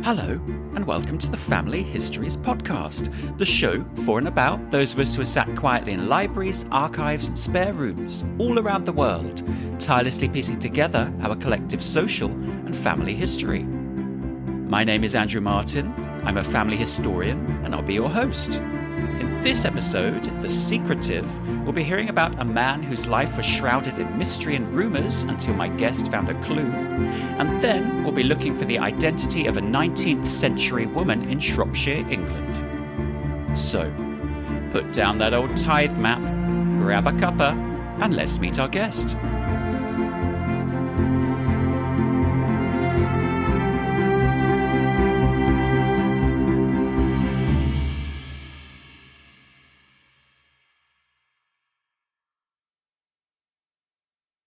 Hello, and welcome to the Family Histories Podcast, the show for and about those of us who are sat quietly in libraries, archives, and spare rooms all around the world, tirelessly piecing together our collective social and family history. My name is Andrew Martin, I'm a family historian, and I'll be your host. In this episode, The Secretive, we'll be hearing about a man whose life was shrouded in mystery and rumours until my guest found a clue. And then we'll be looking for the identity of a 19th century woman in Shropshire, England. So, put down that old tithe map, grab a cuppa, and let's meet our guest.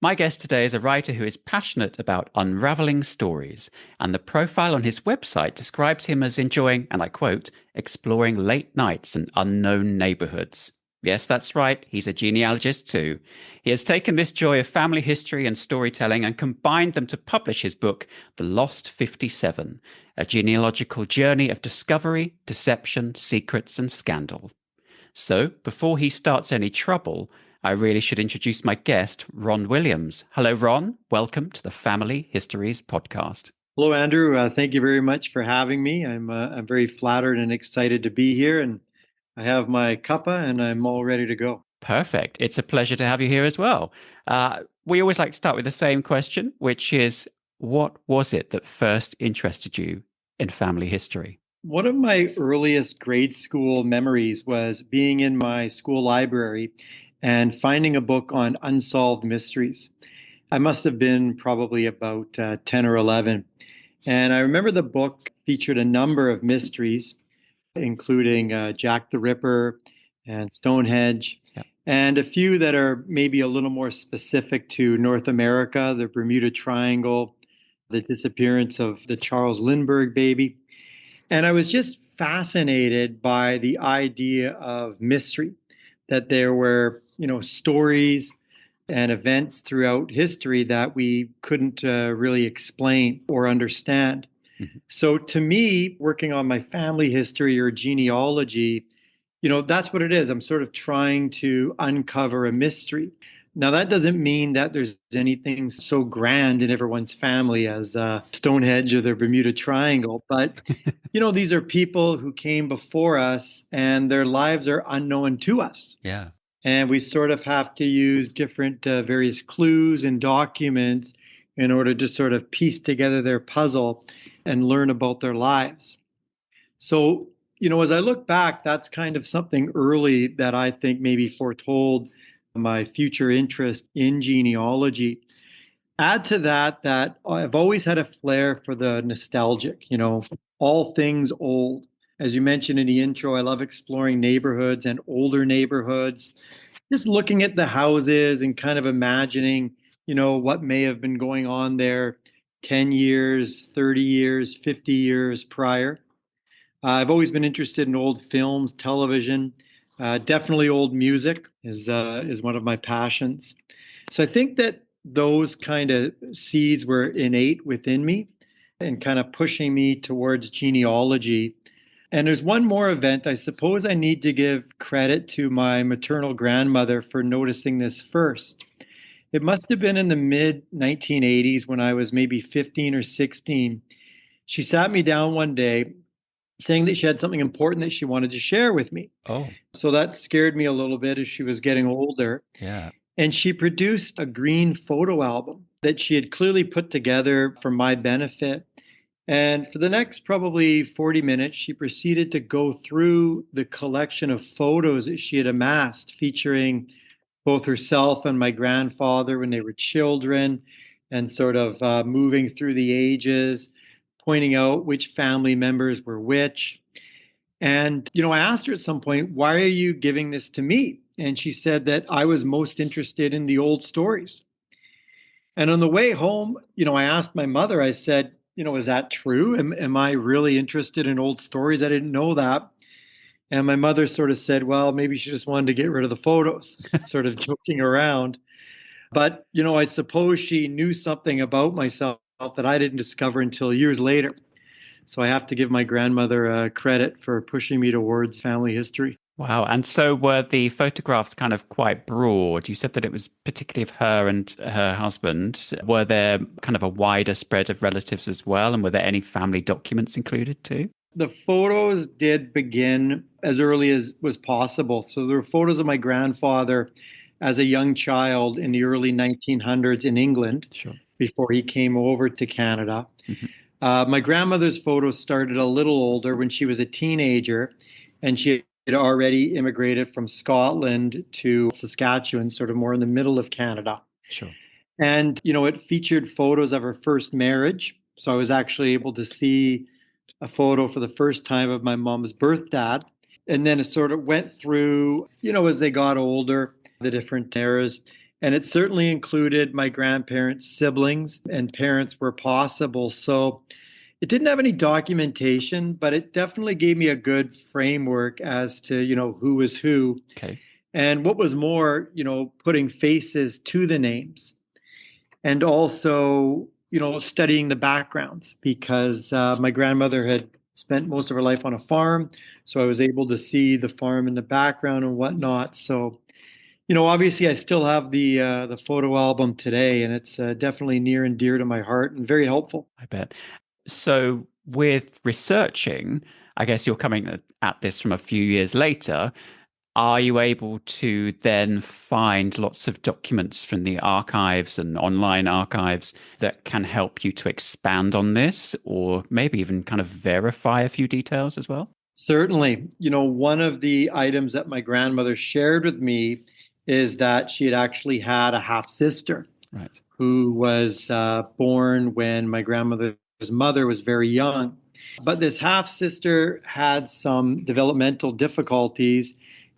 My guest today is a writer who is passionate about unravelling stories, and the profile on his website describes him as enjoying, and I quote, exploring late nights and unknown neighbourhoods. Yes, that's right, he's a genealogist too. He has taken this joy of family history and storytelling and combined them to publish his book, The Lost 57, a genealogical journey of discovery, deception, secrets and scandal. So, before he starts any trouble, I really should introduce my guest, Ron Williams. Hello, Ron. Welcome to the Family Histories Podcast. Hello, Andrew. Thank you very much for having me. I'm very flattered and excited to be here, and I have my cuppa, and I'm all ready to go. Perfect. It's a pleasure to have you here as well. We always like to start with the same question, which is, what was it that first interested you in family history? One of my earliest grade school memories was being in my school library and finding a book on unsolved mysteries. I must have been probably about 10 or 11. And I remember the book featured a number of mysteries, including Jack the Ripper and Stonehenge, and a few that are maybe a little more specific to North America, the Bermuda Triangle, the disappearance of the Charles Lindbergh baby. And I was just fascinated by the idea of mystery, that there were stories and events throughout history that we couldn't really explain or understand. Mm-hmm. So to me, working on my family history or genealogy, that's what it is. I'm sort of trying to uncover a mystery. Now, that doesn't mean that there's anything so grand in everyone's family as Stonehenge or the Bermuda Triangle. But, these are people who came before us and their lives are unknown to us. Yeah. And we sort of have to use different various clues and documents in order to sort of piece together their puzzle and learn about their lives. So, as I look back, that's kind of something early that I think maybe foretold my future interest in genealogy. Add to that I've always had a flair for the nostalgic, all things old. As you mentioned in the intro, I love exploring neighborhoods and older neighborhoods, just looking at the houses and kind of imagining, what may have been going on there 10 years, 30 years, 50 years prior. I've always been interested in old films, television, definitely old music is one of my passions. So I think that those kind of seeds were innate within me and kind of pushing me towards genealogy. And there's one more event. I suppose I need to give credit to my maternal grandmother for noticing this first. It must have been in the mid-1980s when I was maybe 15 or 16. She sat me down one day saying that she had something important that she wanted to share with me. Oh. So that scared me a little bit as she was getting older. Yeah. And she produced a green photo album that she had clearly put together for my benefit. And for the next probably 40 minutes, she proceeded to go through the collection of photos that she had amassed, featuring both herself and my grandfather when they were children, and sort of moving through the ages, pointing out which family members were which. And, I asked her at some point, why are you giving this to me? And she said that I was most interested in the old stories. And on the way home, I asked my mother, I said, is that true? Am I really interested in old stories? I didn't know that. And my mother sort of said, well, maybe she just wanted to get rid of the photos, sort of joking around. But, I suppose she knew something about myself that I didn't discover until years later. So I have to give my grandmother credit for pushing me towards family history. Wow. And so were the photographs kind of quite broad? You said that it was particularly of her and her husband. Were there kind of a wider spread of relatives as well? And were there any family documents included too? The photos did begin as early as was possible. So there were photos of my grandfather as a young child in the early 1900s in England Sure. before he came over to Canada. Mhm. My grandmother's photos started a little older when she was a teenager, and she had already immigrated from Scotland to Saskatchewan, sort of more in the middle of Canada. Sure. And, it featured photos of her first marriage. So I was actually able to see a photo for the first time of my mom's birth dad. And then it sort of went through, as they got older, the different eras. And it certainly included my grandparents' siblings and parents where possible. So it didn't have any documentation, but it definitely gave me a good framework as to, who was who. Okay. And what was more, putting faces to the names. And also, studying the backgrounds because my grandmother had spent most of her life on a farm. So I was able to see the farm in the background and whatnot. So, obviously I still have the photo album today, and it's definitely near and dear to my heart and very helpful. I bet. So with researching, I guess you're coming at this from a few years later. Are you able to then find lots of documents from the archives and online archives that can help you to expand on this, or maybe even kind of verify a few details as well? Certainly. One of the items that my grandmother shared with me is that she had actually had a half sister Right. who was born when my grandmother's mother was very young. But this half sister had some developmental difficulties.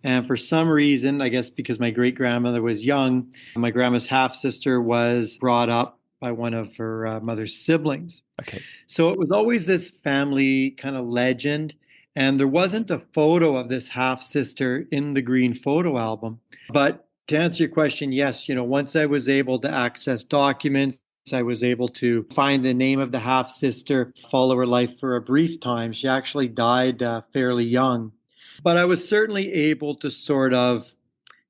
And for some reason, I guess because my great grandmother was young, my grandma's half sister was brought up by one of her mother's siblings. Okay. So it was always this family kind of legend. And there wasn't a photo of this half sister in the green photo album. But to answer your question, yes, once I was able to access documents, I was able to find the name of the half sister, follow her life for a brief time. She actually died fairly young. But I was certainly able to sort of,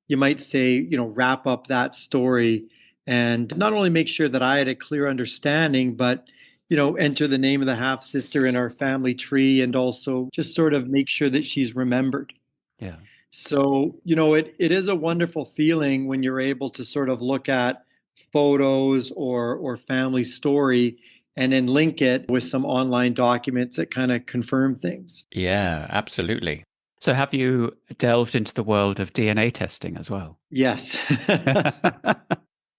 you might say, wrap up that story and not only make sure that I had a clear understanding, but, enter the name of the half sister in our family tree and also just sort of make sure that she's remembered. Yeah. So, it is a wonderful feeling when you're able to sort of look at photos or family story and then link it with some online documents that kind of confirm things. Yeah, absolutely. So have you delved into the world of DNA testing as well? Yes.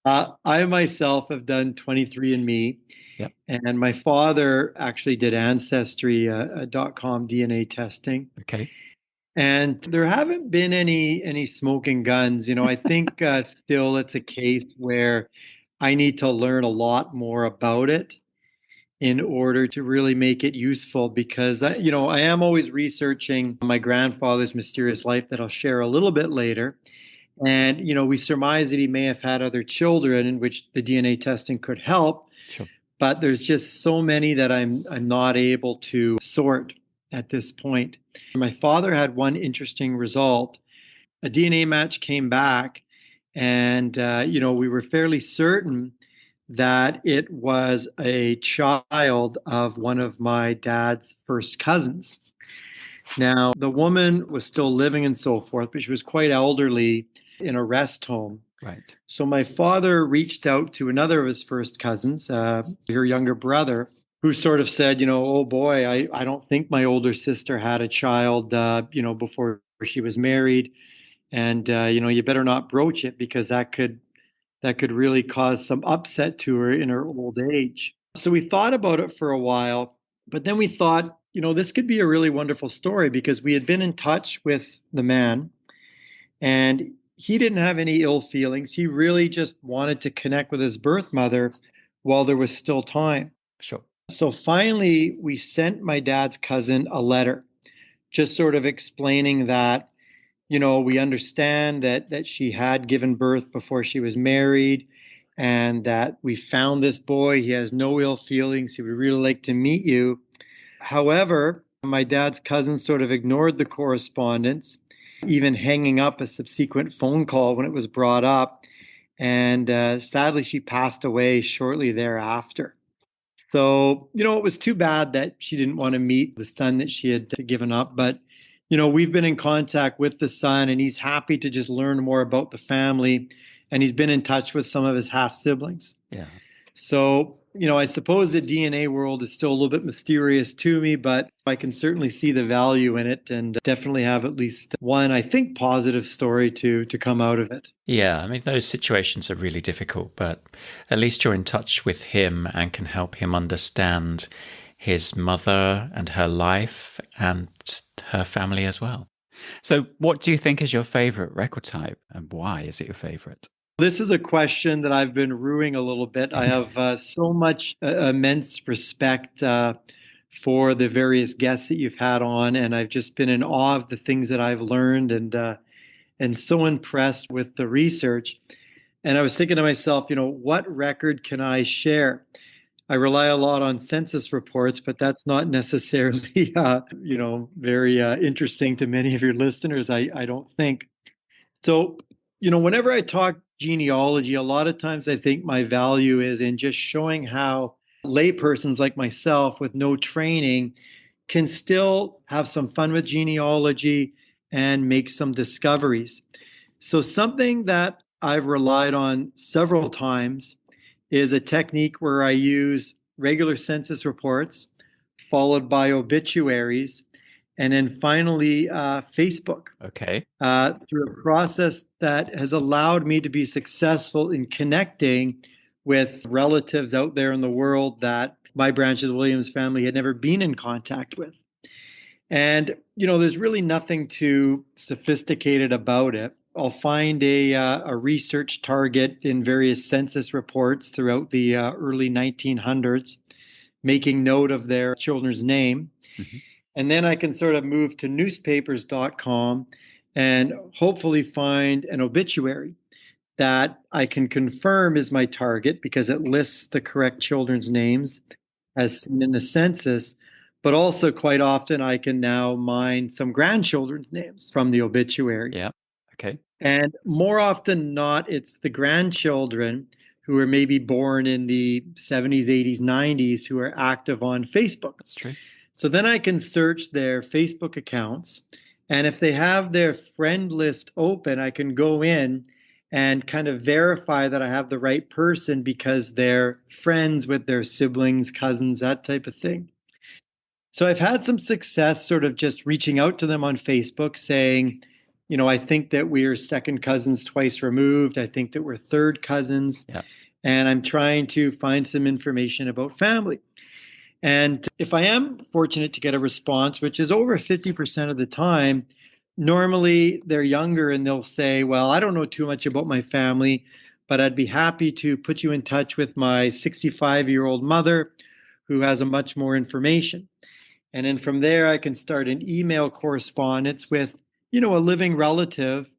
I myself have done 23andMe, Yep. and my father actually did Ancestry.com DNA testing. Okay. And there haven't been any smoking guns. I think still it's a case where I need to learn a lot more about it in order to really make it useful because I am always researching my grandfather's mysterious life that I'll share a little bit later. And we surmise that he may have had other children in which the DNA testing could help, Sure. but there's just so many that I'm not able to sort at this point. My father had one interesting result. A DNA match came back, and we were fairly certain that it was a child of one of my dad's first cousins. Now, the woman was still living and so forth, but she was quite elderly in a rest home. Right. So my father reached out to another of his first cousins, her younger brother, who sort of said, oh boy, I don't think my older sister had a child, before she was married. And, you better not broach it because that could really cause some upset to her in her old age. So we thought about it for a while, but then we thought, this could be a really wonderful story because we had been in touch with the man and he didn't have any ill feelings. He really just wanted to connect with his birth mother while there was still time. Sure. So finally, we sent my dad's cousin a letter, just sort of explaining that we understand that she had given birth before she was married and that we found this boy. He has no ill feelings. He would really like to meet you. However, my dad's cousin sort of ignored the correspondence, even hanging up a subsequent phone call when it was brought up. And sadly, she passed away shortly thereafter. So, it was too bad that she didn't want to meet the son that she had given up. But, we've been in contact with the son, and he's happy to just learn more about the family. And he's been in touch with some of his half siblings. Yeah. So, I suppose the DNA world is still a little bit mysterious to me, but I can certainly see the value in it and definitely have at least one, I think, positive story to come out of it. Yeah, I mean, those situations are really difficult, but at least you're in touch with him and can help him understand his mother and her life and her family as well. So what do you think is your favorite record type, and why is it your favorite? This is a question that I've been ruing a little bit. I have so much immense respect for the various guests that you've had on, and I've just been in awe of the things that I've learned and so impressed with the research. And I was thinking to myself, what record can I share? I rely a lot on census reports, but that's not necessarily, very interesting to many of your listeners, I don't think. So, whenever I talk genealogy, a lot of times I think my value is in just showing how laypersons like myself with no training can still have some fun with genealogy and make some discoveries. So, something that I've relied on several times is a technique where I use regular census reports followed by obituaries and then finally Facebook. Okay. Through a process that has allowed me to be successful in connecting with relatives out there in the world that my branch of the Williams family had never been in contact with. And, there's really nothing too sophisticated about it. I'll find a research target in various census reports throughout the early 1900s, making note of their children's name. Mm-hmm. And then I can sort of move to newspapers.com and hopefully find an obituary that I can confirm is my target because it lists the correct children's names as seen in the census. But also quite often I can now mine some grandchildren's names from the obituary. Yeah. Okay. And more often than not, it's the grandchildren who are maybe born in the 70s, 80s, 90s who are active on Facebook. That's true. So then I can search their Facebook accounts. And if they have their friend list open, I can go in and kind of verify that I have the right person because they're friends with their siblings, cousins, that type of thing. So I've had some success sort of just reaching out to them on Facebook saying, I think that we're second cousins twice removed. I think that we're third cousins. Yeah. And I'm trying to find some information about family. And if I am fortunate to get a response, which is over 50% of the time, normally they're younger and they'll say, well, I don't know too much about my family, but I'd be happy to put you in touch with my 65-year-old mother who has a much more information. And then from there, I can start an email correspondence with, a living relative,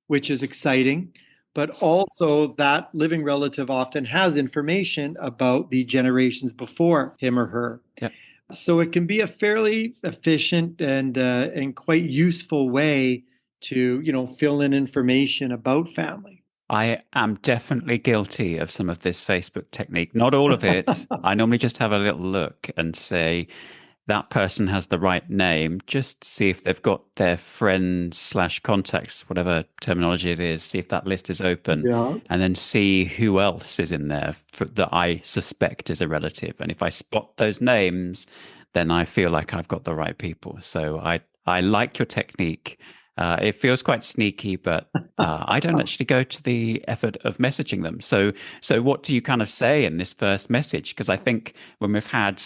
which is exciting. But also that living relative often has information about the generations before him or her. Yep. So it can be a fairly efficient and quite useful way to, fill in information about family. I am definitely guilty of some of this Facebook technique. Not all of it. I normally just have a little look and say, that person has the right name, just see if they've got their friends / contacts, whatever terminology it is, see if that list is open, and then see who else is in there that I suspect is a relative. And if I spot those names, then I feel like I've got the right people. So I like your technique. It feels quite sneaky, but I don't actually go to the effort of messaging them. So what do you kind of say in this first message? Because I think when we've had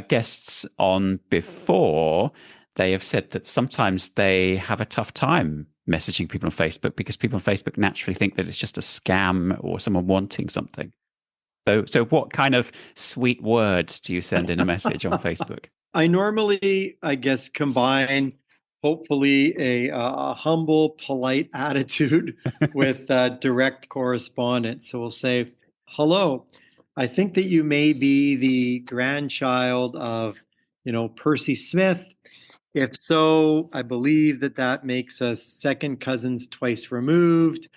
guests on before, they have said that sometimes they have a tough time messaging people on Facebook because people on Facebook naturally think that it's just a scam or someone wanting something. So what kind of sweet words do you send in a message on Facebook? I normally, I guess, combine hopefully a humble, polite attitude with direct correspondence. So we'll say, hello, I think that you may be the grandchild of Percy Smith? If so, I believe that makes us second cousins twice removed.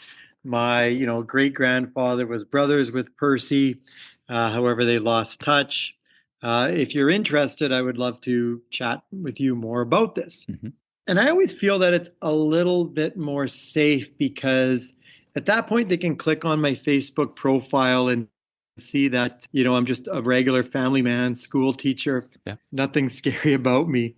My, great grandfather was brothers with Percy. However, they lost touch. If you're interested, I would love to chat with you more about this. Mm-hmm. And I always feel that it's a little bit more safe because at that point they can click on my Facebook profile and see that, I'm just a regular family man, school teacher, Yeah. nothing scary about me.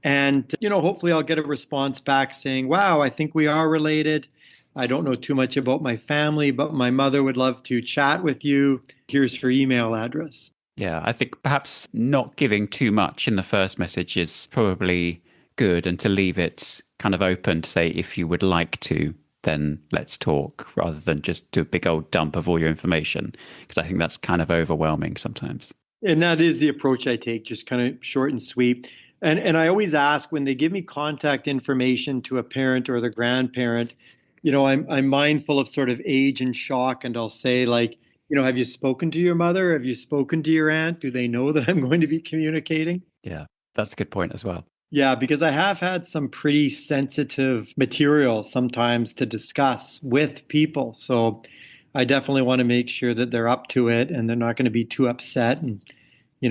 And, hopefully I'll get a response back saying, wow, I think we are related. I don't know too much about my family, but my mother would love to chat with you. Here's her email address. Yeah, I think perhaps not giving too much in the first message is probably good, and to leave it kind of open to say, if you would like to, then let's talk, rather than just do a big old dump of all your information, because I think that's kind of overwhelming sometimes. And that is the approach I take, just kind of short and sweet. And I always ask when they give me contact information to a parent or the grandparent, I'm mindful of sort of age and shock, and I'll say like, have you spoken to your mother? Have you spoken to your aunt? Do they know that I'm going to be communicating? Yeah, that's a good point as well. Yeah, because I have had some pretty sensitive material sometimes to discuss with people. So I definitely want to make sure that they're up to it and they're not going to be too upset and,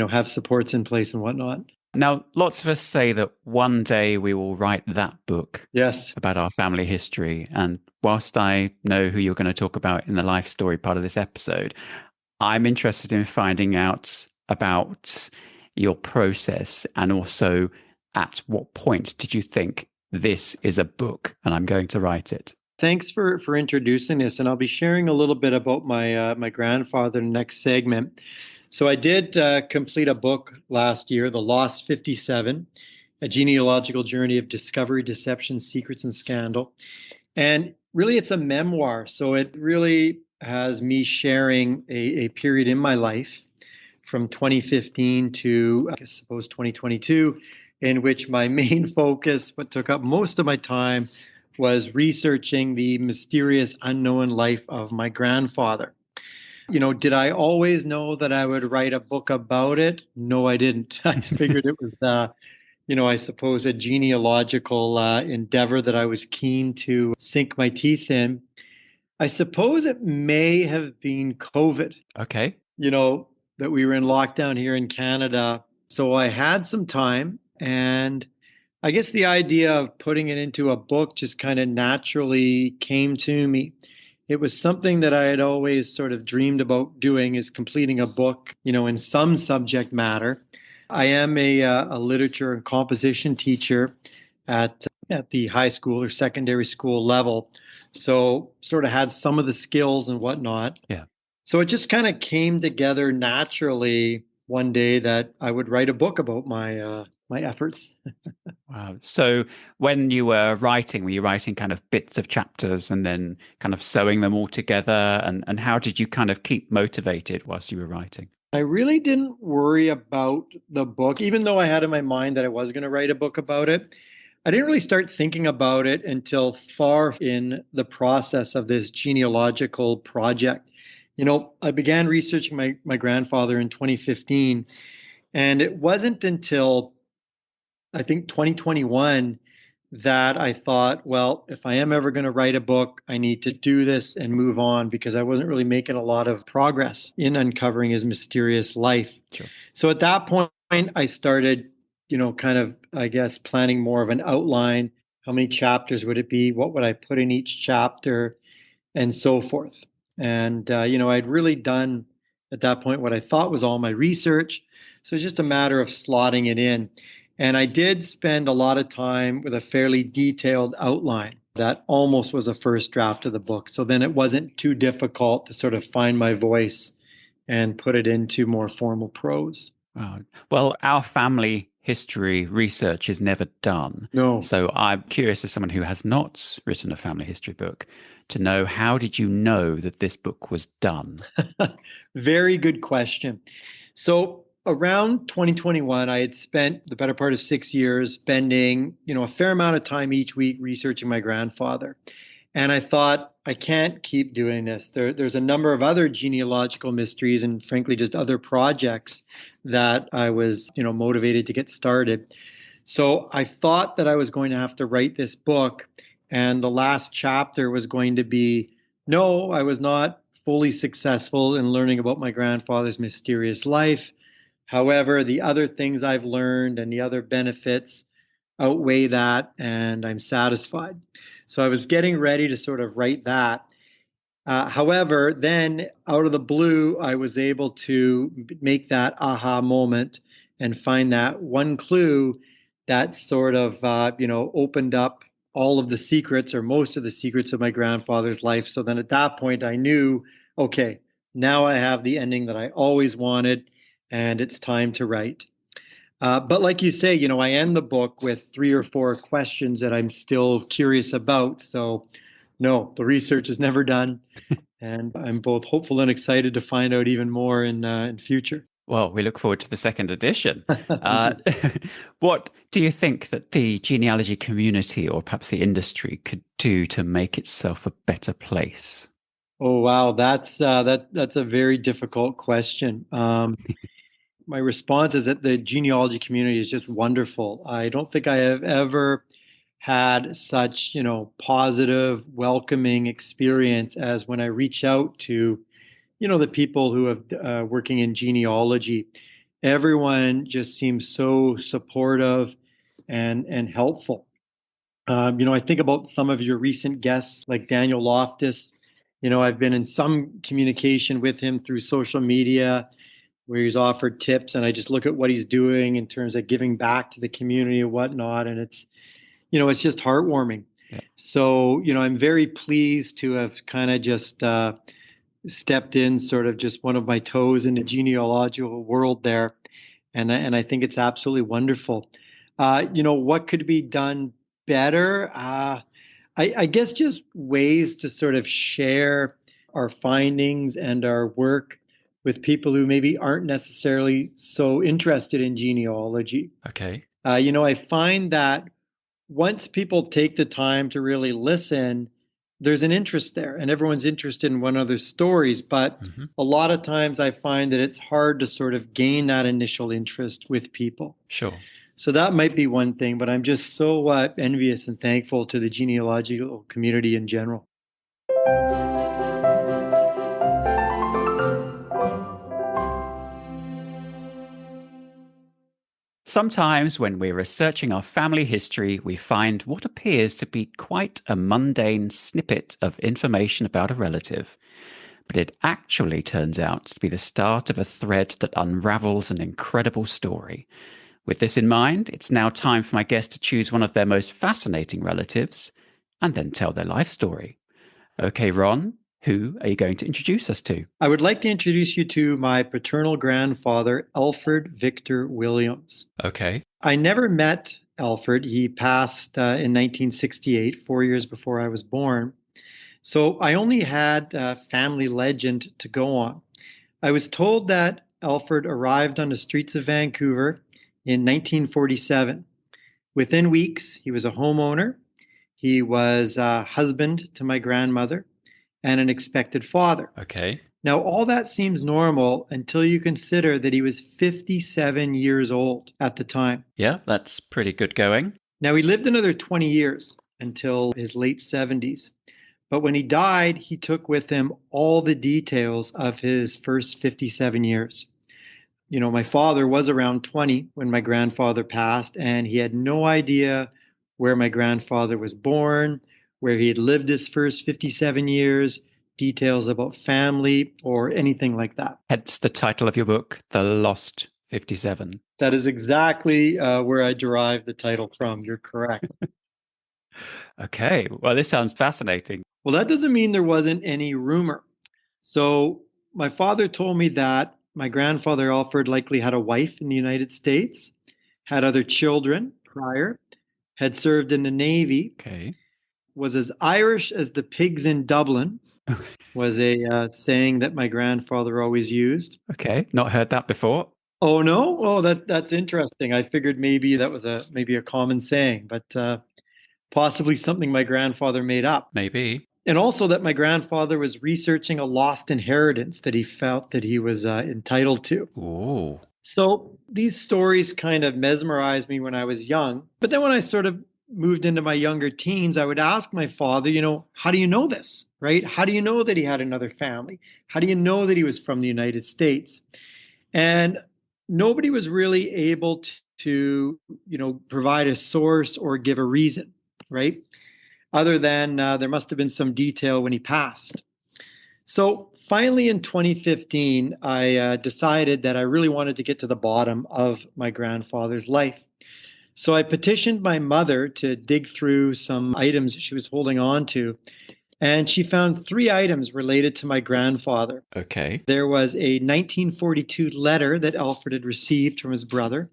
have supports in place and whatnot. Now, lots of us say that one day we will write that book. Yes. About our family history. And whilst I know who you're going to talk about in the life story part of this episode, I'm interested in finding out about your process, and also at what point did you think this is a book and I'm going to write it? Thanks for introducing this, and I'll be sharing a little bit about my grandfather in the next segment. So I did complete a book last year, The Lost 57, A Genealogical Journey of Discovery, Deception, Secrets, and Scandal. And really, it's a memoir. So it really has me sharing a period in my life from 2015 to, I suppose, 2022, in which my main focus, what took up most of my time, was researching the mysterious unknown life of my grandfather. Did I always know that I would write a book about it? No, I didn't. I figured it was, I suppose, a genealogical endeavor that I was keen to sink my teeth in. I suppose it may have been COVID. Okay. That we were in lockdown here in Canada. So I had some time, and I guess the idea of putting it into a book just kind of naturally came to me. It was something that I had always sort of dreamed about doing, is completing a book, in some subject matter. I am a literature and composition teacher at the high school or secondary school level. So sort of had some of the skills and whatnot. Yeah. So it just kind of came together naturally one day that I would write a book about my efforts. Wow. So when you were you writing kind of bits of chapters and then kind of sewing them all together? And how did you kind of keep motivated whilst you were writing? I really didn't worry about the book, even though I had in my mind that I was going to write a book about it. I didn't really start thinking about it until far in the process of this genealogical project. I began researching my grandfather in 2015, and it wasn't until I think 2021 that I thought, well, if I am ever going to write a book, I need to do this and move on, because I wasn't really making a lot of progress in uncovering his mysterious life. Sure. So at that point, I started, kind of, I guess, planning more of an outline. How many chapters would it be? What would I put in each chapter? And so forth. And, I'd really done at that point what I thought was all my research. So it's just a matter of slotting it in. And I did spend a lot of time with a fairly detailed outline that almost was a first draft of the book. So then it wasn't too difficult to sort of find my voice and put it into more formal prose. Wow. Well, our family history research is never done. No. So I'm curious, as someone who has not written a family history book, to know, how did you know that this book was done? Very good question. So around 2021, I had spent the better part of 6 years spending, a fair amount of time each week researching my grandfather. And I thought, I can't keep doing this. There's a number of other genealogical mysteries and frankly, just other projects that I was, motivated to get started. So I thought that I was going to have to write this book, and the last chapter was going to be, no, I was not fully successful in learning about my grandfather's mysterious life. However, the other things I've learned and the other benefits outweigh that, and I'm satisfied. So I was getting ready to sort of write that. However, then out of the blue, I was able to make that aha moment and find that one clue that sort of, opened up all of the secrets or most of the secrets of my grandfather's life. So then at that point, I knew, okay, now I have the ending that I always wanted, and it's time to write. But like you say, I end the book with 3 or 4 questions that I'm still curious about. So, no, the research is never done, and I'm both hopeful and excited to find out even more in future. Well, we look forward to the second edition. What do you think that the genealogy community or perhaps the industry could do to make itself a better place? Oh, wow, that's a very difficult question. My response is that the genealogy community is just wonderful. I don't think I have ever had such, positive, welcoming experience as when I reach out to, the people who have working in genealogy. Everyone just seems so supportive and helpful. I think about some of your recent guests, like Daniel Loftus. I've been in some communication with him through social media where he's offered tips, and I just look at what he's doing in terms of giving back to the community and whatnot, and it's just heartwarming. Yeah. So, I'm very pleased to have kind of just stepped in, sort of just one of my toes in the genealogical world there, and I think it's absolutely wonderful. What could be done better? I guess just ways to sort of share our findings and our work with people who maybe aren't necessarily so interested in genealogy. Okay. I find that once people take the time to really listen, there's an interest there, and everyone's interested in one another's stories. But a lot of times I find that it's hard to sort of gain that initial interest with people. Sure. So that might be one thing, but I'm just so envious and thankful to the genealogical community in general. Sometimes when we're researching our family history, we find what appears to be quite a mundane snippet of information about a relative. But it actually turns out to be the start of a thread that unravels an incredible story. With this in mind, it's now time for my guest to choose one of their most fascinating relatives and then tell their life story. Okay, Ron, who are you going to introduce us to? I would like to introduce you to my paternal grandfather, Alfred Victor Williams. Okay. I never met Alfred. He passed in 1968, 4 years before I was born. So I only had family legend to go on. I was told that Alfred arrived on the streets of Vancouver in 1947. Within weeks, he was a homeowner. He was a husband to my grandmother and an expected father. Okay. Now, all that seems normal until you consider that he was 57 years old at the time. Yeah, that's pretty good going. Now, he lived another 20 years until his late 70s. But when he died, he took with him all the details of his first 57 years. My father was around 20 when my grandfather passed, and he had no idea where my grandfather was born, where he had lived his first 57 years, details about family, or anything like that. Hence the title of your book, The Lost 57. That is exactly where I derived the title from. You're correct. Okay. Well, this sounds fascinating. Well, that doesn't mean there wasn't any rumor. So my father told me that my grandfather Alfred likely had a wife in the United States, had other children prior, had served in the Navy, Okay. was as Irish as the pigs in Dublin, was a saying that my grandfather always used. Okay. Not heard that before. Oh, no? Oh, that's interesting. I figured maybe that was maybe a common saying, but possibly something my grandfather made up. Maybe. And also that my grandfather was researching a lost inheritance that he felt that he was entitled to. Ooh. So these stories kind of mesmerized me when I was young. But then when I sort of moved into my younger teens, I would ask my father, how do you know this, right? How do you know that he had another family? How do you know that he was from the United States? And nobody was really able to provide a source or give a reason, right? Other than there must have been some detail when he passed. So finally, in 2015, I decided that I really wanted to get to the bottom of my grandfather's life. So I petitioned my mother to dig through some items she was holding on to, and she found three items related to my grandfather. Okay. There was a 1942 letter that Alfred had received from his brother.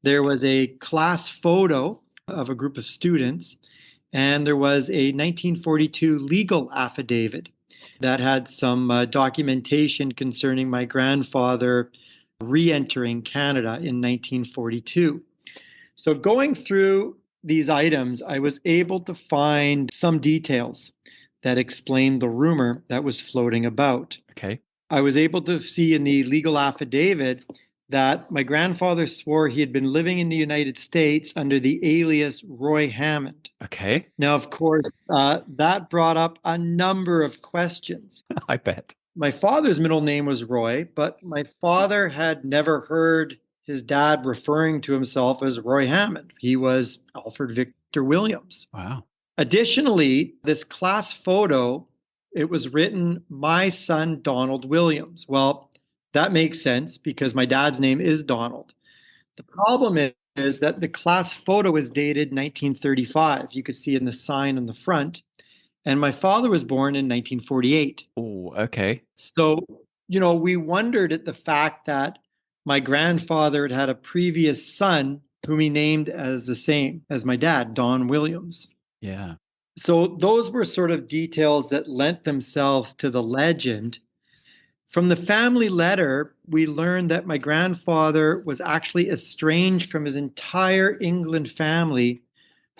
There was a class photo of a group of students, and there was a 1942 legal affidavit that had some documentation concerning my grandfather re entering Canada in 1942. So, going through these items, I was able to find some details that explained the rumor that was floating about. Okay. I was able to see in the legal affidavit that my grandfather swore he had been living in the United States under the alias Roy Hammond. Okay. Now, of course, that brought up a number of questions. I bet. My father's middle name was Roy, but my father had never heard his dad referring to himself as Roy Hammond. He was Alfred Victor Williams. Wow. Additionally, this class photo, it was written, "My son, Donald Williams." Well, that makes sense because my dad's name is Donald. The problem is that the class photo is dated 1935. You could see in the sign on the front. And my father was born in 1948. Oh, okay. So, we wondered at the fact that my grandfather had had a previous son whom he named as the same as my dad, Don Williams. Yeah. So, those were sort of details that lent themselves to the legend. From the family letter, we learned that my grandfather was actually estranged from his entire England family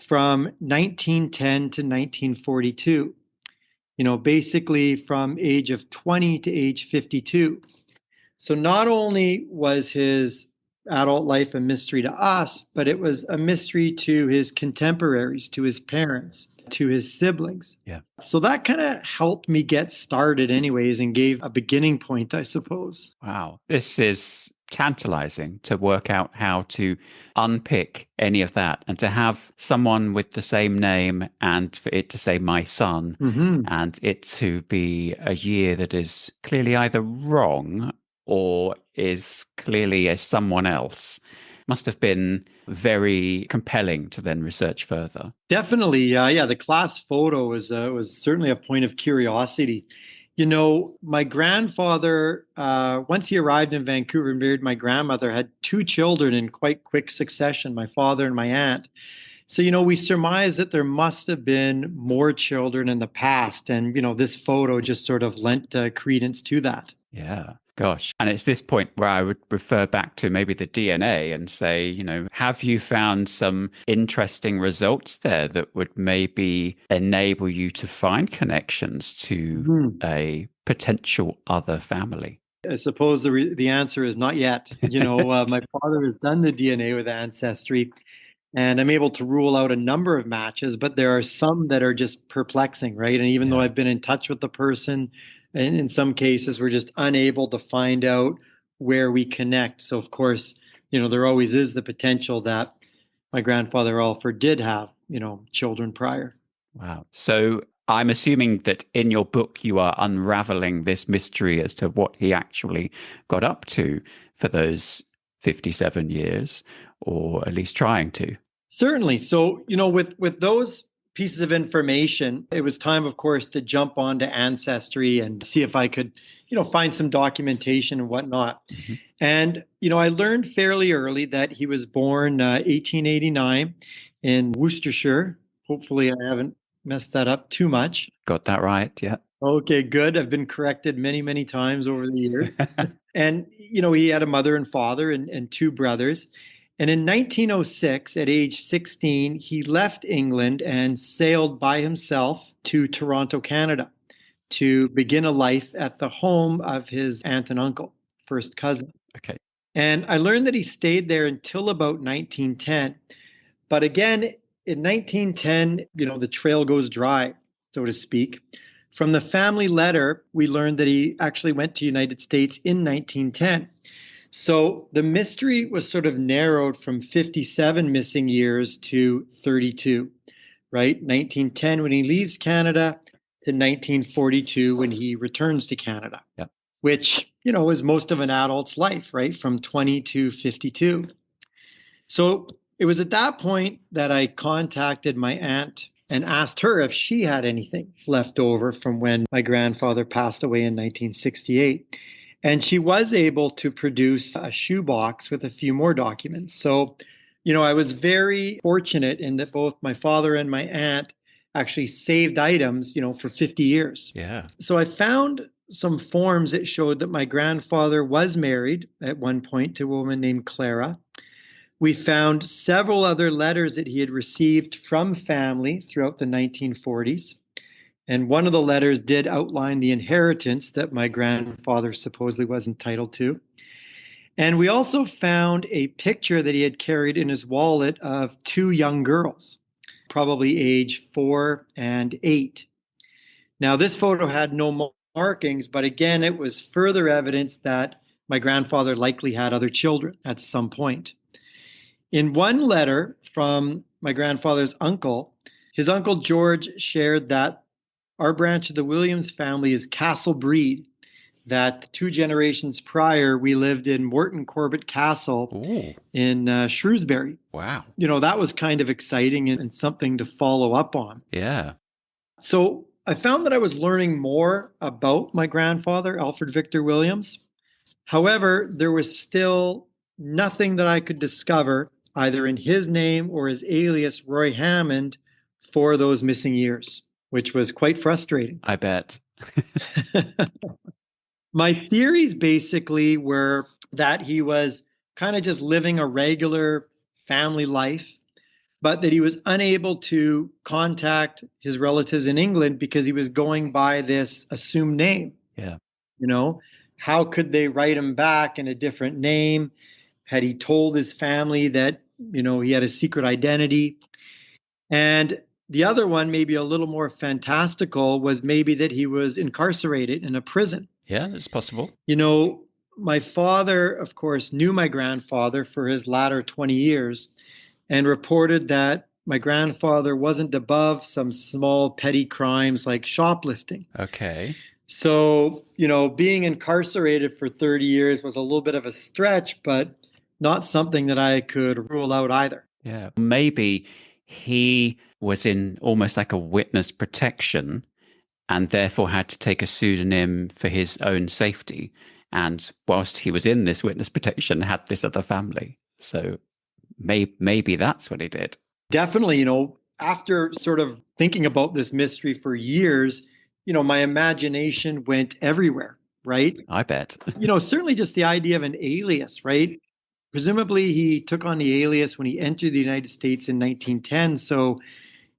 from 1910 to 1942. Basically from age of 20 to age 52. So not only was his adult life a mystery to us, but it was a mystery to his contemporaries, to his parents, to his siblings. Yeah. So that kind of helped me get started, anyways, and gave a beginning point, I suppose. Wow. This is tantalizing to work out how to unpick any of that and to have someone with the same name and for it to say my son and it to be a year that is clearly either wrong or is clearly a someone else. Must have been very compelling to then research further. Definitely. Yeah. The class photo was certainly a point of curiosity. My grandfather, once he arrived in Vancouver and married my grandmother, had two children in quite quick succession, my father and my aunt. So, we surmise that there must have been more children in the past. And, this photo just sort of lent credence to that. Yeah. Gosh. And it's this point where I would refer back to maybe the DNA and say, have you found some interesting results there that would maybe enable you to find connections to a potential other family? I suppose the answer is not yet. My father has done the DNA with Ancestry, and I'm able to rule out a number of matches, but there are some that are just perplexing, right? And even though I've been in touch with the person, and in some cases, we're just unable to find out where we connect. So, of course, there always is the potential that my grandfather Alfred did have, children prior. Wow. So I'm assuming that in your book, you are unraveling this mystery as to what he actually got up to for those 57 years, or at least trying to. Certainly. So, with those pieces of information, it was time, of course, to jump onto Ancestry and see if I could, find some documentation and whatnot. And, I learned fairly early that he was born 1889 in Worcestershire. Hopefully, I haven't messed that up too much. Got that right? Yeah. Okay, good. I've been corrected many, many times over the years. And, he had a mother and father and two brothers. And in 1906, at age 16, he left England and sailed by himself to Toronto, Canada, to begin a life at the home of his aunt and uncle, first cousin. Okay. And I learned that he stayed there until about 1910. But again, in 1910, the trail goes dry, so to speak. From the family letter, we learned that he actually went to the United States in 1910. So the mystery was sort of narrowed from 57 missing years to 32, right? 1910 when he leaves Canada to 1942 when he returns to Canada, Yep. which, is most of an adult's life, right? From 20 to 52. So it was at that point that I contacted my aunt and asked her if she had anything left over from when my grandfather passed away in 1968. And she was able to produce a shoebox with a few more documents. So, I was very fortunate in that both my father and my aunt actually saved items, for 50 years. Yeah. So I found some forms that showed that my grandfather was married at one point to a woman named Clara. We found several other letters that he had received from family throughout the 1940s. And one of the letters did outline the inheritance that my grandfather supposedly was entitled to. And we also found a picture that he had carried in his wallet of two young girls, probably age 4 and 8. Now, this photo had no markings, but again, it was further evidence that my grandfather likely had other children at some point. In one letter from my grandfather's uncle, his uncle George shared that our branch of the Williams family is Castle Breed, that 2 generations prior, we lived in Morton Corbett Castle in Shrewsbury. Wow. That was kind of exciting and something to follow up on. Yeah. So I found that I was learning more about my grandfather, Alfred Victor Williams. However, there was still nothing that I could discover either in his name or his alias, Roy Hammond, for those missing years, which was quite frustrating. I bet. My theories basically were that he was kind of just living a regular family life, but that he was unable to contact his relatives in England because he was going by this assumed name. Yeah. How could they write him back in a different name? Had he told his family that, he had a secret identity? And the other one, maybe a little more fantastical, was maybe that he was incarcerated in a prison. Yeah, it's possible. My father, of course, knew my grandfather for his latter 20 years and reported that my grandfather wasn't above some small petty crimes like shoplifting. Okay. So, being incarcerated for 30 years was a little bit of a stretch, but not something that I could rule out either. Yeah. Maybe he was in almost like a witness protection and therefore had to take a pseudonym for his own safety. And whilst he was in this witness protection, had this other family. So maybe that's what he did. Definitely, after sort of thinking about this mystery for years, my imagination went everywhere, right? I bet. Certainly just the idea of an alias, right? Presumably he took on the alias when he entered the United States in 1910. So,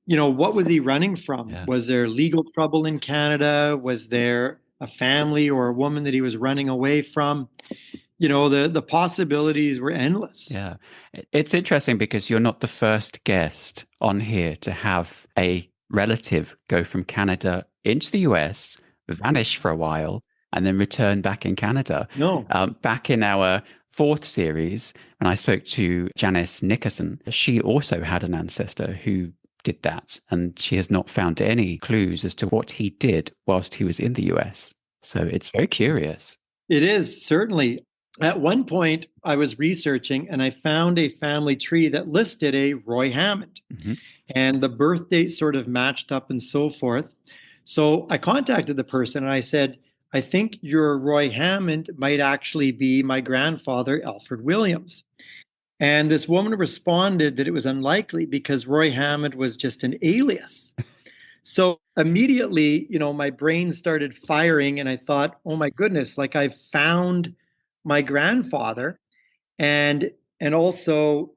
what was he running from? Yeah. Was there legal trouble in Canada? Was there a family or a woman that he was running away from? The possibilities were endless. Yeah. It's interesting because you're not the first guest on here to have a relative go from Canada into the US, vanish for a while, and then return back in Canada. No. Back in our 4th series, when I spoke to Janice Nickerson, she also had an ancestor who did that, and she has not found any clues as to what he did whilst he was in the US. So it's very curious. It is, certainly. At one point, I was researching and I found a family tree that listed a Roy Hammond. Mm-hmm. And the birth date sort of matched up and so forth. So I contacted the person and I said, I think your Roy Hammond might actually be my grandfather, Alfred Williams. And this woman responded that it was unlikely because Roy Hammond was just an alias. So immediately, my brain started firing and I thought, oh my goodness, like I found my grandfather and also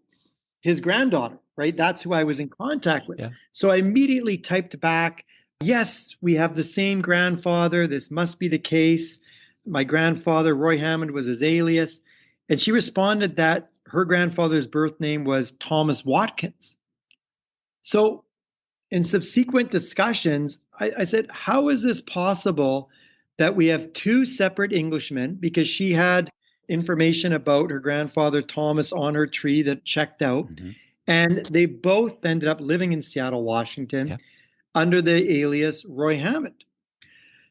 his granddaughter, right? That's who I was in contact with. Yeah. So I immediately typed back, yes, we have the same grandfather. This must be the case. My grandfather, Roy Hammond, was his alias. And she responded that her grandfather's birth name was Thomas Watkins. So in subsequent discussions, I said, how is this possible that we have two separate Englishmen? Because she had information about her grandfather Thomas on her tree that checked out. Mm-hmm. And they both ended up living in Seattle, Washington, under the alias Roy Hammond.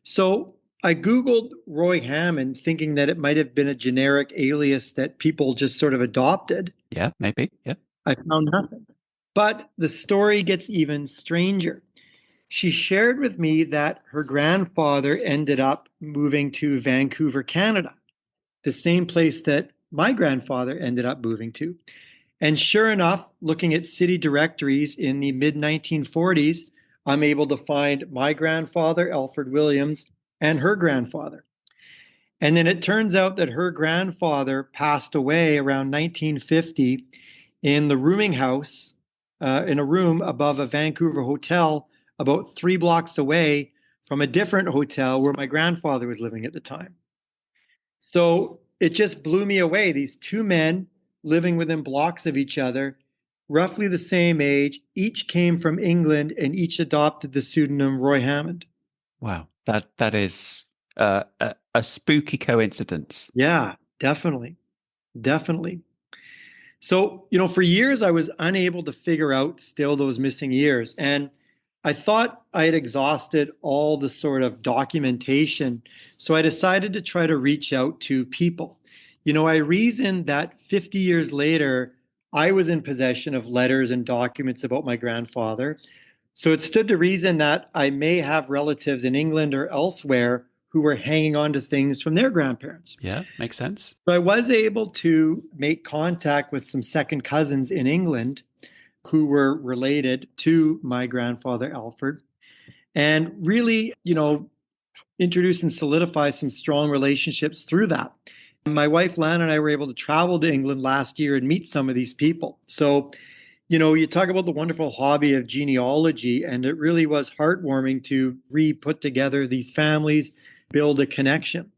So I Googled Roy Hammond thinking that it might have been a generic alias that people just sort of adopted. Yeah, maybe. Yeah. I found nothing. But the story gets even stranger. She shared with me that her grandfather ended up moving to Vancouver, Canada, the same place that my grandfather ended up moving to. And sure enough, looking at city directories in the mid 1940s, I'm able to find my grandfather, Alfred Williams, and her grandfather. And then it turns out that her grandfather passed away around 1950 in the rooming house, in a room above a Vancouver hotel about 3 blocks away from a different hotel where my grandfather was living at the time. So it just blew me away. These two men living within blocks of each other, roughly the same age, each came from England and each adopted the pseudonym Roy Hammond. Wow, that is a spooky coincidence. Yeah, definitely. Definitely. So, for years I was unable to figure out still those missing years. And I thought I had exhausted all the sort of documentation. So I decided to try to reach out to people. I reasoned that 50 years later, I was in possession of letters and documents about my grandfather. So it stood to reason that I may have relatives in England or elsewhere who were hanging on to things from their grandparents. Yeah, makes sense. So I was able to make contact with some second cousins in England who were related to my grandfather, Alfred, and really, introduce and solidify some strong relationships through that. My wife, Lana, and I were able to travel to England last year and meet some of these people. So, you talk about the wonderful hobby of genealogy, and it really was heartwarming to re-put together these families, build a connection.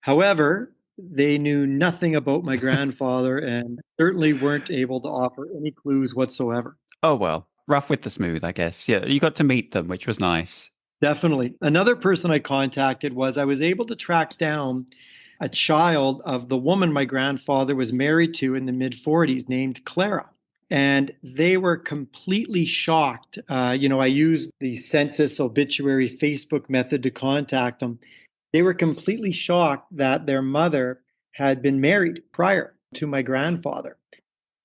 However, they knew nothing about my grandfather and certainly weren't able to offer any clues whatsoever. Oh, well, rough with the smooth, I guess. Yeah, you got to meet them, which was nice. Definitely. Another person I contacted was I was able to track down a child of the woman my grandfather was married to in the mid 40s named Clara. And they were completely shocked. I used the census obituary Facebook method to contact them. They were completely shocked that their mother had been married prior to my grandfather.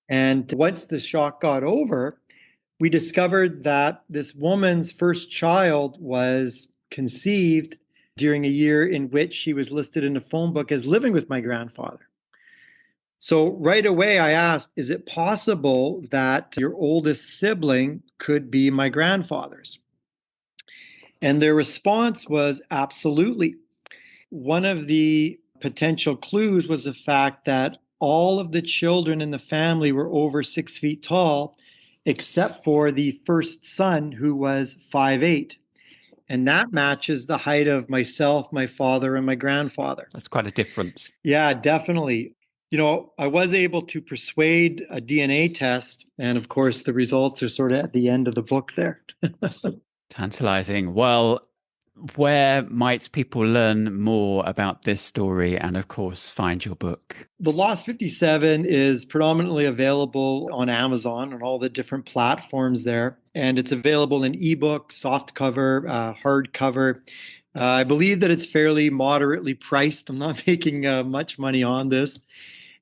And once the shock got over, we discovered that this woman's first child was conceived during a year in which she was listed in a phone book as living with my grandfather. So right away, I asked, is it possible that your oldest sibling could be my grandfather's? And their response was absolutely. One of the potential clues was the fact that all of the children in the family were over 6 feet tall, except for the first son, who was 5'8". And that matches the height of myself, my father, and my grandfather. That's quite a difference. Yeah, definitely. I was able to persuade a DNA test. And of course, the results are sort of at the end of the book there. Tantalizing. Well, where might people learn more about this story and, of course, find your book? The Lost 57 is predominantly available on Amazon and all the different platforms there. And it's available in ebook, softcover, hardcover. I believe that it's fairly moderately priced. I'm not making much money on this.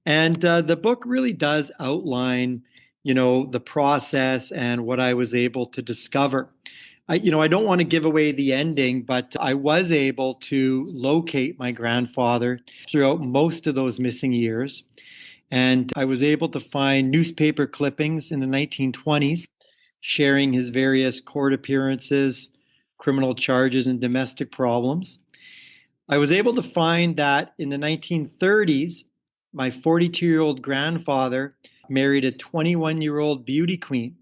And the book really does outline, the process and what I was able to discover. I don't want to give away the ending, but I was able to locate my grandfather throughout most of those missing years. And I was able to find newspaper clippings in the 1920s sharing his various court appearances, criminal charges, and domestic problems. I was able to find that in the 1930s, my 42-year-old grandfather married a 21-year-old beauty queen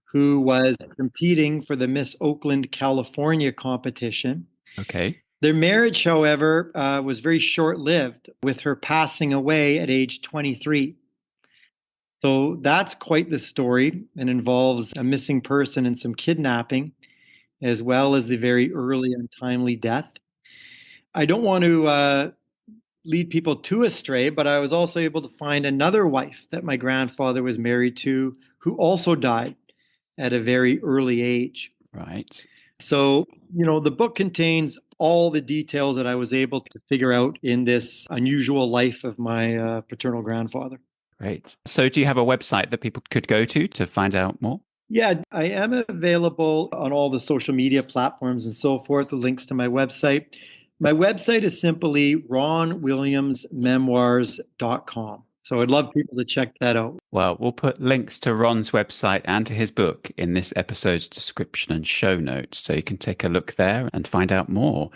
who was competing for the Miss Oakland, California competition. Okay. Their marriage, however, was very short-lived, with her passing away at age 23. So that's quite the story and involves a missing person and some kidnapping, as well as the very early and timely death. I don't want to lead people too astray, but I was also able to find another wife that my grandfather was married to who also died at a very early age. Right. So, the book contains all the details that I was able to figure out in this unusual life of my paternal grandfather. Great. So do you have a website that people could go to find out more? Yeah, I am available on all the social media platforms and so forth, the links to my website. My website is simply ronwilliamsmemoirs.com. So I'd love people to check that out. Well, we'll put links to Ron's website and to his book in this episode's description and show notes, so you can take a look there and find out more.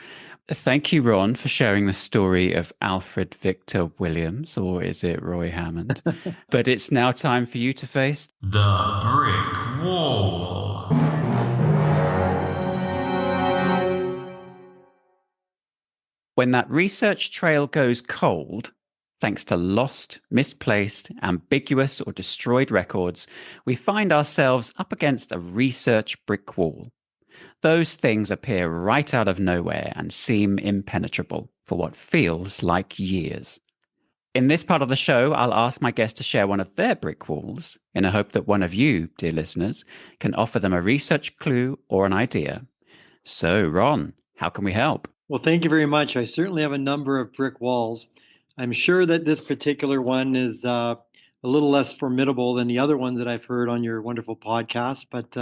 Thank you, Ron, for sharing the story of Alfred Victor Williams, or is it Roy Hammond? But it's now time for you to face the brick wall. When that research trail goes cold, thanks to lost, misplaced, ambiguous, or destroyed records, we find ourselves up against a research brick wall. Those things appear right out of nowhere and seem impenetrable for what feels like years. In this part of the show, I'll ask my guests to share one of their brick walls in a hope that one of you, dear listeners, can offer them a research clue or an idea. So, Ron, how can we help? Well, thank you very much. I certainly have a number of brick walls. I'm sure that this particular one is a little less formidable than the other ones that I've heard on your wonderful podcast, but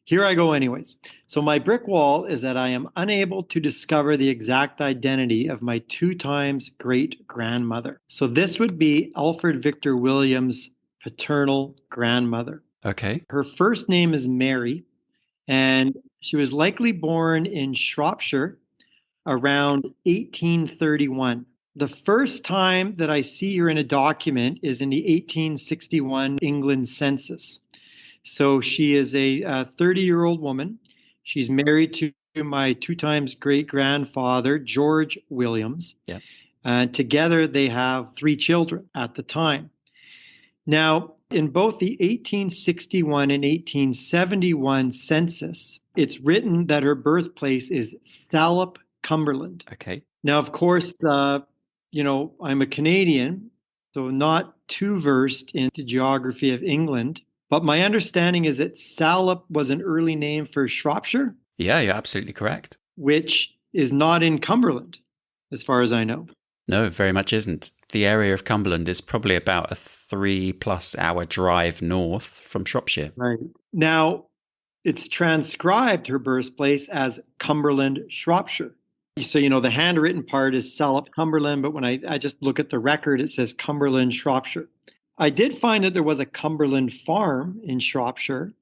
here I go anyways. So my brick wall is that I am unable to discover the exact identity of my 2 times great-grandmother. So this would be Alfred Victor Williams' paternal grandmother. Okay. Her first name is Mary, and she was likely born in Shropshire around 1831. The first time that I see her in a document is in the 1861 England census. So she is a 30-year-old woman. She's married to my 2 times great-grandfather, George Williams. Yeah. Together, they have 3 children at the time. Now, in both the 1861 and 1871 census, it's written that her birthplace is Salop, Cumberland. Okay. Now, of course, I'm a Canadian, so not too versed in the geography of England. But my understanding is that Salop was an early name for Shropshire. Yeah, you're absolutely correct. Which is not in Cumberland, as far as I know. No, very much isn't. The area of Cumberland is probably about a 3+ hour drive north from Shropshire. Right. Now, it's transcribed her birthplace as Cumberland, Shropshire. So, the handwritten part is Salop, Cumberland, but when I just look at the record, it says Cumberland, Shropshire. I did find that there was a Cumberland farm in Shropshire.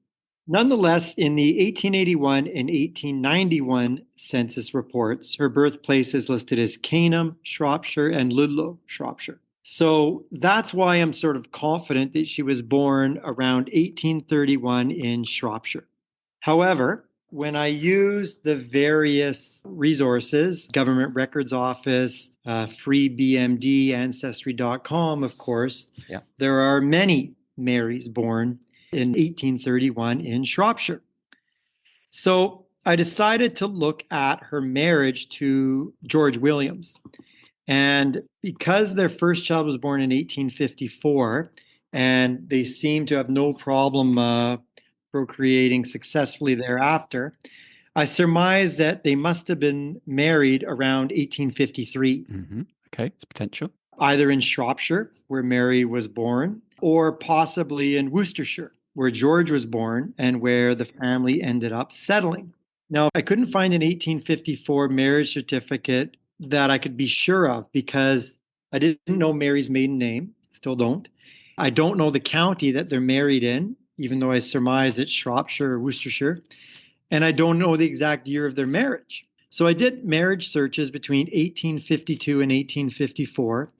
Nonetheless, in the 1881 and 1891 census reports, her birthplace is listed as Canham, Shropshire, and Ludlow, Shropshire. So that's why I'm sort of confident that she was born around 1831 in Shropshire. However, when I use the various resources, Government Records Office, FreeBMD, Ancestry.com, of course, there are many Marys born in 1831 in Shropshire. So I decided to look at her marriage to George Williams. And because their first child was born in 1854, and they seem to have no problem procreating successfully thereafter, I surmise that they must have been married around 1853. Mm-hmm. Okay, it's potential. Either in Shropshire, where Mary was born, or possibly in Worcestershire, where George was born and where the family ended up settling. Now, I couldn't find an 1854 marriage certificate that I could be sure of because I didn't know Mary's maiden name, still don't. I don't know the county that they're married in, even though I surmise it's Shropshire or Worcestershire, and I don't know the exact year of their marriage. So I did marriage searches between 1852 and 1854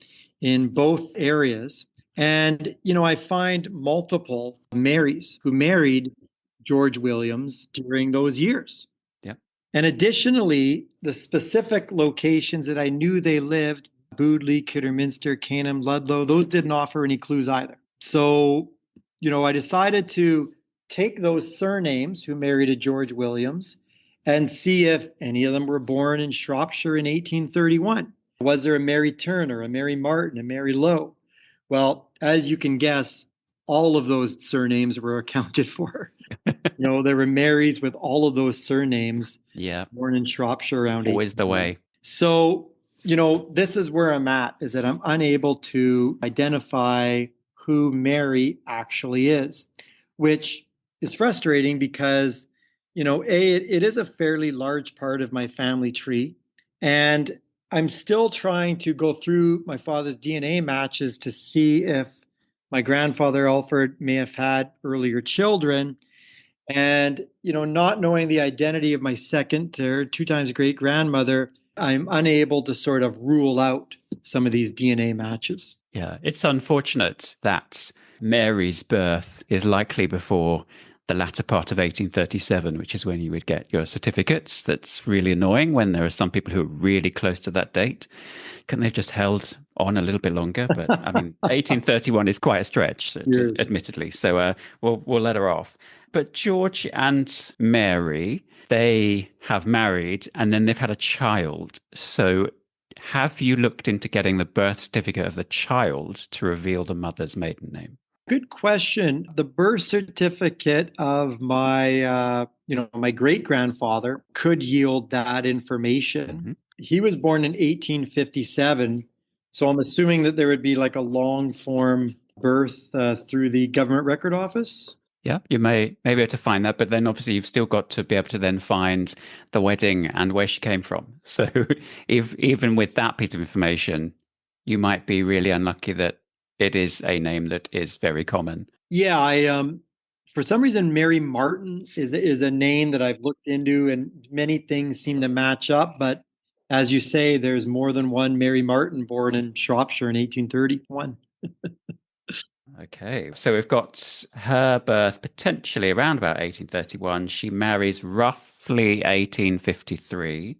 in both areas. And, I find multiple Marys who married George Williams during those years. Yeah. And additionally, the specific locations that I knew they lived, Boodley, Kidderminster, Canham, Ludlow, those didn't offer any clues either. So, I decided to take those surnames who married a George Williams and see if any of them were born in Shropshire in 1831. Was there a Mary Turner, a Mary Martin, a Mary Lowe? Well, as you can guess, all of those surnames were accounted for. There were Marys with all of those surnames. Yeah. Born in Shropshire around. Always the way. So, this is where I'm at, is that I'm unable to identify who Mary actually is, which is frustrating because, it is a fairly large part of my family tree. And I'm still trying to go through my father's DNA matches to see if my grandfather Alfred may have had earlier children. And, not knowing the identity of my second or 2 times great grandmother, I'm unable to sort of rule out some of these DNA matches. Yeah, it's unfortunate that Mary's birth is likely before the latter part of 1837, which is when you would get your certificates. That's really annoying when there are some people who are really close to that date. Couldn't they have just held on a little bit longer? But 1831 is quite a stretch, Yes. admittedly. So we'll let her off. But George and Mary, they have married and then they've had a child. So have you looked into getting the birth certificate of the child to reveal the mother's maiden name? Good question. The birth certificate of my, my great grandfather could yield that information. Mm-hmm. He was born in 1857. So I'm assuming that there would be like a long form birth through the government record office. Yeah, you may be able to find that, but then obviously you've still got to be able to then find the wedding and where she came from. So even with that piece of information, you might be really unlucky that it is a name that is very common. Yeah, I for some reason Mary Martin is a name that I've looked into, and many things seem to match up. But as you say, there's more than one Mary Martin born in Shropshire in 1831. Okay, so we've got her birth potentially around about 1831. She marries roughly 1853.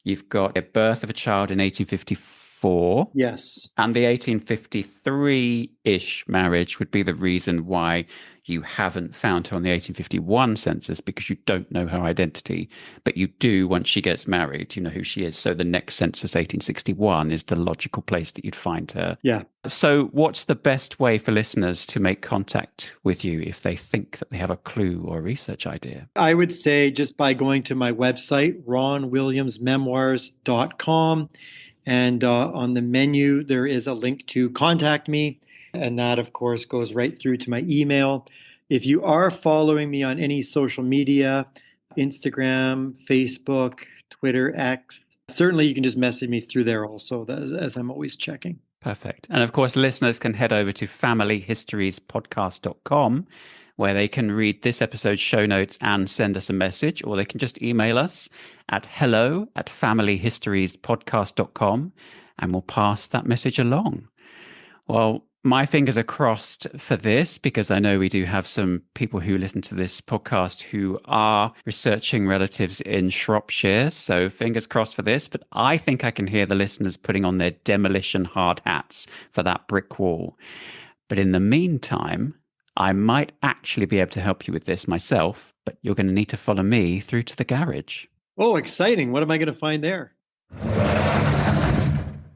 You've got a birth of a child in 1854. Yes. And the 1853-ish marriage would be the reason why you haven't found her on the 1851 census, because you don't know her identity, but you do once she gets married, you know who she is. So the next census, 1861, is the logical place that you'd find her. Yeah. So what's the best way for listeners to make contact with you if they think that they have a clue or a research idea? I would say just by going to my website, ronwilliamsmemoirs.com. And on the menu, there is a link to contact me. And that, of course, goes right through to my email. If you are following me on any social media, Instagram, Facebook, Twitter, X, certainly you can just message me through there also, as I'm always checking. Perfect. And of course, listeners can head over to familyhistoriespodcast.com, where they can read this episode's show notes and send us a message, or they can just email us at hello@familyhistoriespodcast.com, and we'll pass that message along. Well, my fingers are crossed for this, because I know we do have some people who listen to this podcast who are researching relatives in Shropshire. So fingers crossed for this. But I think I can hear the listeners putting on their demolition hard hats for that brick wall. But in the meantime, I might actually be able to help you with this myself, but you're going to need to follow me through to the garage. Oh, exciting. What am I going to find there?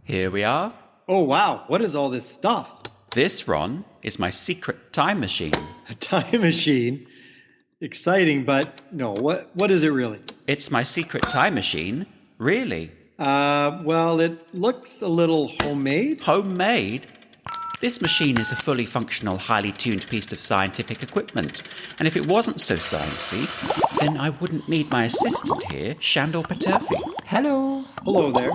Here we are. Oh, wow. What is all this stuff? This, Ron, is my secret time machine. A time machine? Exciting, but no, what is it really? It's my secret time machine, really. Well, it looks a little homemade. Homemade? This machine is a fully functional, highly tuned piece of scientific equipment. And if it wasn't so sciencey, then I wouldn't need my assistant here, Shandor Paterfi. Hello. Hello there.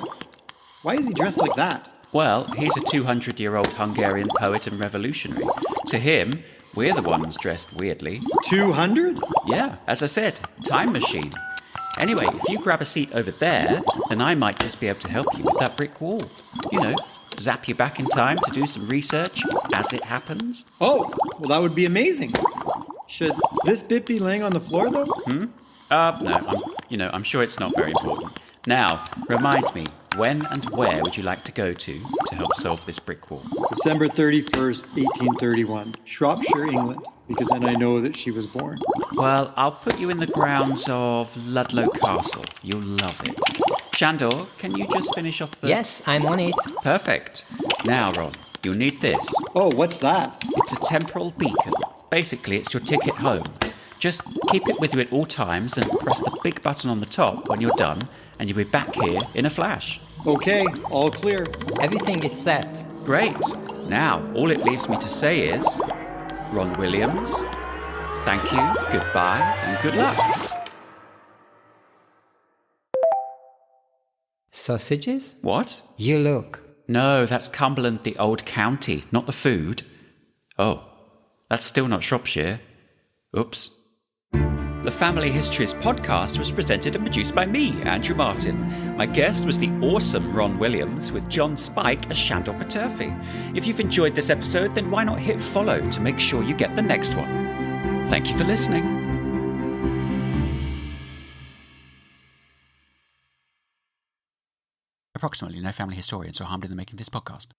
Why is he dressed like that? Well, he's a 200-year-old Hungarian poet and revolutionary. To him, we're the ones dressed weirdly. 200? Yeah, as I said, time machine. Anyway, if you grab a seat over there, then I might just be able to help you with that brick wall. You know, zap you back in time to do some research as it happens. Oh, well, that would be amazing. Should this bit be laying on the floor, though? No, I'm sure it's not very important. Now, remind me, when and where would you like to go to help solve this brick wall? December 31st, 1831, Shropshire, England, because then I know that she was born. Well, I'll put you in the grounds of Ludlow Castle. You'll love it. Shandor, can you just finish off the... Yes, I'm on it. Perfect. Now, Ron, you'll need this. Oh, what's that? It's a temporal beacon. Basically, it's your ticket home. Just keep it with you at all times and press the big button on the top when you're done, and you'll be back here in a flash. Okay, all clear. Everything is set. Great. Now, all it leaves me to say is, Ron Williams, thank you, goodbye, and good luck. Sausages? What? You look. No, that's Cumberland, the old county, not the food. Oh, that's still not Shropshire. Oops. The Family Histories podcast was presented and produced by me, Andrew Martin. My guest was the awesome Ron Williams, with John Spike as Shandor Paterfi. If you've enjoyed this episode, then why not hit follow to make sure you get the next one? Thank you for listening. Approximately no family historians were harmed in the making of this podcast.